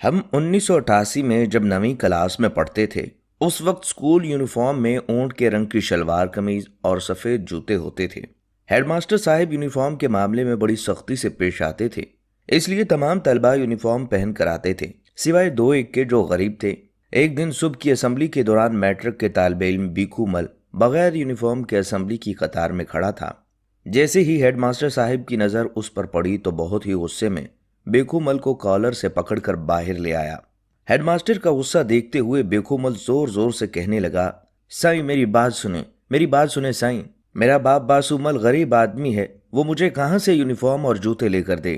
ہم 1988 میں جب نویں کلاس میں پڑھتے تھے، اس وقت اسکول یونیفارم میں اونٹ کے رنگ کی شلوار قمیض اور سفید جوتے ہوتے تھے۔ ہیڈ ماسٹر صاحب یونیفارم کے معاملے میں بڑی سختی سے پیش آتے تھے، اس لیے تمام طلبہ یونیفارم پہن کر آتے تھے، سوائے دو ایک کے جو غریب تھے۔ ایک دن صبح کی اسمبلی کے دوران میٹرک کے طالب علم بیکھو مل بغیر یونیفارم کے اسمبلی کی قطار میں کھڑا تھا۔ جیسے ہی ہیڈ ماسٹر صاحب کی نظر اس پر پڑی تو بہت ہی غصے میں بیکھو مل کو کالر سے پکڑ کر باہر لے آیا۔ ہیڈ ماسٹر کا غصہ دیکھتے ہوئے بیکھو مل زور زور سے کہنے لگا، سائیں میری بات سنیں سائیں، میرا باپ باسو مل غریب آدمی ہے، وہ مجھے کہاں سے یونیفارم اور جوتے لے کر دے؟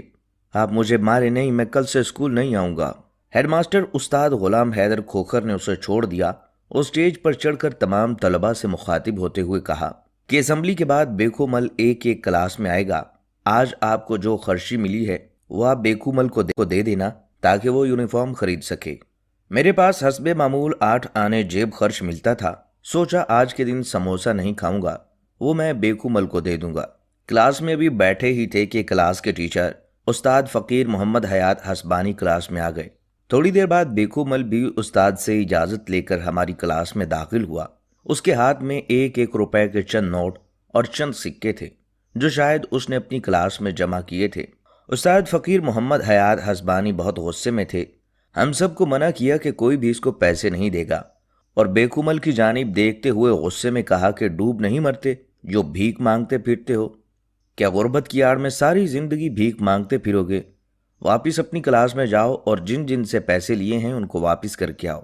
آپ مجھے مارے نہیں، میں کل سے اسکول نہیں آؤں گا۔ ہیڈ ماسٹر استاد غلام حیدر کھوکھر نے اسے چھوڑ دیا اور اسٹیج پر چڑھ کر تمام طلباء سے مخاطب ہوتے ہوئے کہا کہ اسمبلی کے بعد بیکھو مل ایک ایک کلاس میں آئے گا۔ آج آپ کو جو خرچی ملی ہے وہ آپ بیکھو مل کو دے دینا تاکہ وہ یونیفارم خرید سکے۔ میرے پاس حسب معمول 8 آنے جیب خرچ ملتا تھا، سوچا آج کے دن سموسہ نہیں کھاؤں گا، وہ میں بیکھو مل کو دے دوں گا۔ کلاس میں بھی بیٹھے ہی تھے کہ کلاس کے ٹیچر استاد فقیر محمد حیات حسبانی کلاس میں آ گئے۔ تھوڑی دیر بعد بیکھو مل بھی استاد سے اجازت لے کر ہماری کلاس میں داخل ہوا۔ اس کے ہاتھ میں 1 روپے کے چند نوٹ اور چند سکے تھے جو شاید اس نے اپنی کلاس میں جمع کیے تھے۔ استاد فقیر محمد حیات حسبانی بہت غصے میں تھے۔ ہم سب کو منع کیا کہ کوئی بھی اس کو پیسے نہیں دے گا، اور بیکھو مل کی جانب دیکھتے ہوئے غصے میں کہا کہ ڈوب نہیں مرتے جو بھیک مانگتے پھرتے ہو؟ کیا غربت کی آڑ میں ساری زندگی بھیک مانگتے پھرو گے؟ واپس اپنی کلاس میں جاؤ اور جن جن سے پیسے لیے ہیں ان کو واپس کر کے آؤ،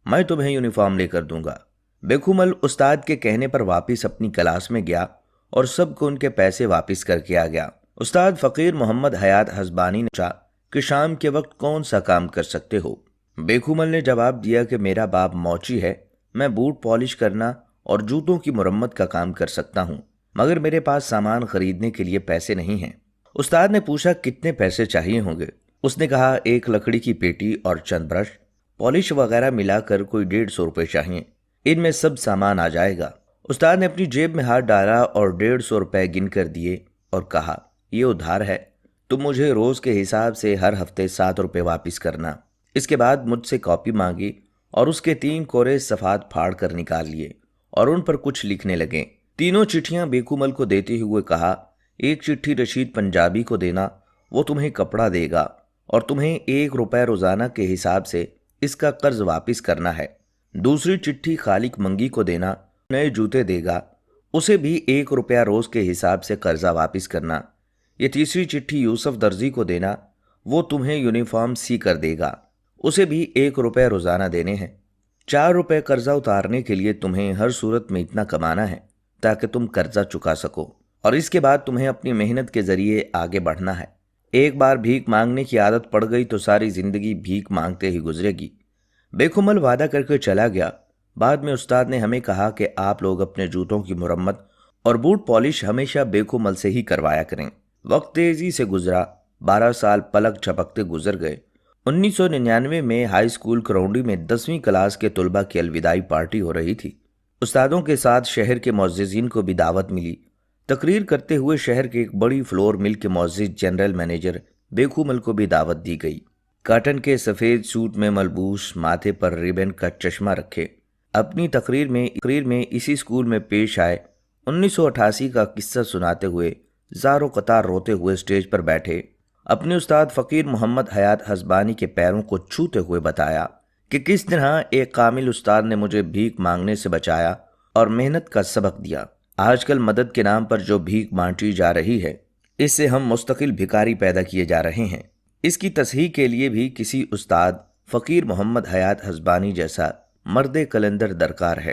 میں تمہیں یونیفارم لے کر دوں گا۔ بیکھو مل استاد کے کہنے پر واپس اپنی کلاس میں گیا اور سب کو ان کے پیسے واپس کر کے آ گیا۔ استاد فقیر محمد حیات حسبانی نے پوچھا کہ شام کے وقت کون سا کام کر سکتے ہو؟ بیکھو مل نے جواب دیا کہ میرا باپ موچی ہے، میں بوٹ پالش کرنا اور جوتوں کی مرمت کا کام کر سکتا ہوں، مگر میرے پاس سامان خریدنے کے لیے پیسے نہیں ہیں۔ استاد نے پوچھا کتنے پیسے چاہیے ہوں گے؟ اس نے کہا 1 لکڑی کی پیٹی اور چند برش، پالش وغیرہ ملا کر کوئی 150 روپے چاہیے، ان میں سب سامان آ جائے گا۔ استاد نے اپنی جیب میں ہاتھ ڈالا اور 150 روپے گن کر دیے اور کہا یہ ادھار ہے، تم مجھے روز کے حساب سے ہر ہفتے 7 روپے واپس کرنا۔ اس کے بعد مجھ سے کاپی مانگی اور اس کے 3 کورے صفحات پھاڑ کر نکال لیے اور ان پر کچھ لکھنے لگے۔ تینوں چٹھیاں بیکھو مل کو دیتے ہوئے کہا، ایک چٹھی رشید پنجابی کو دینا، وہ تمہیں کپڑا دے گا اور تمہیں 1 روپے روزانہ کے حساب سے اس کا قرض واپس کرنا ہے۔ دوسری چٹھی خالق منگی کو دینا، نئے جوتے دے گا، اسے بھی 1 روپیہ روز کے حساب سے قرضہ واپس کرنا۔ یہ تیسری چٹھی یوسف درزی کو دینا، وہ تمہیں یونیفارم سی کر دے گا، اسے بھی 1 روپے روزانہ دینے ہیں۔ 4 روپے قرضہ اتارنے کے لیے تمہیں ہر صورت میں اتنا کمانا ہے تاکہ تم قرضہ چکا سکو، اور اس کے بعد تمہیں اپنی محنت کے ذریعے آگے بڑھنا ہے۔ ایک بار بھیک مانگنے کی عادت پڑ گئی تو ساری زندگی بھیک مانگتے ہی گزرے گی۔ بیکھو مل وعدہ کر کے چلا گیا۔ بعد میں استاد نے ہمیں کہا کہ آپ لوگ اپنے جوتوں کی مرمت اور بوٹ پالش ہمیشہ بیکھو مل سے ہی کروایا کریں۔ وقت تیزی سے گزرا، 12 سال پلک جھپکتے گزر گئے۔ 1999 میں ہائی اسکول کراؤنڈی میں 10ویں کلاس کے طلباء کی الوداعی پارٹی ہو رہی تھی۔ استادوں کے ساتھ شہر کے معززین کو بھی دعوت ملی۔ تقریر کرتے ہوئے شہر کے ایک بڑی فلور مل کے معزز جنرل مینیجر بیکھو مل کو بھی دعوت دی گئی۔ کاٹن کے سفید سوٹ میں ملبوس، ماتھے پر ریبن کا چشمہ رکھے، اپنی تقریر میں اسی اسکول میں پیش آئے 1988 کا قصہ سناتے ہوئے زار و قطار روتے ہوئے اسٹیج پر بیٹھے اپنے استاد فقیر محمد حیات حسبانی کے پیروں کو چھوتے ہوئے بتایا کہ کس طرح ایک کامل استاد نے مجھے بھیک مانگنے سے بچایا اور محنت کا سبق دیا۔ آج کل مدد کے نام پر جو بھیک بانٹی جا رہی ہے، اس سے ہم مستقل بھکاری پیدا کیے جا رہے ہیں۔ اس کی تصحیح کے لیے بھی کسی استاد فقیر محمد حیات حسبانی جیسا مرد کلندر درکار ہے۔